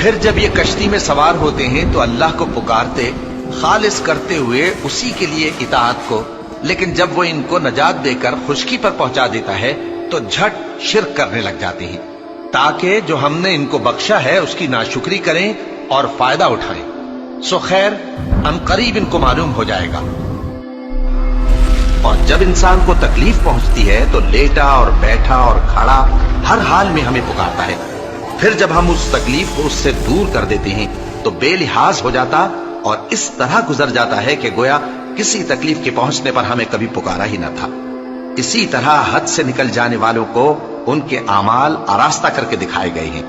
پھر جب یہ کشتی میں سوار ہوتے ہیں تو اللہ کو پکارتے خالص کرتے ہوئے اسی کے لیے اطاعت کو، لیکن جب وہ ان کو نجات دے کر خشکی پر پہنچا دیتا ہے تو جھٹ شرک کرنے لگ جاتے ہیں، تاکہ جو ہم نے ان کو بخشا ہے اس کی ناشکری کریں اور فائدہ اٹھائیں۔ سو خیر ان قریب ان کو معلوم ہو جائے گا۔ اور جب انسان کو تکلیف پہنچتی ہے تو لیٹا اور بیٹھا اور کھڑا ہر حال میں ہمیں پکارتا ہے، پھر جب ہم اس تکلیف کو اس سے دور کر دیتے ہیں تو بے لحاظ ہو جاتا اور اس طرح گزر جاتا ہے کہ گویا کسی تکلیف کے پہنچنے پر ہمیں کبھی پکارا ہی نہ تھا۔ اسی طرح حد سے نکل جانے والوں کو ان کے اعمال آراستہ کر کے دکھائے گئے ہیں۔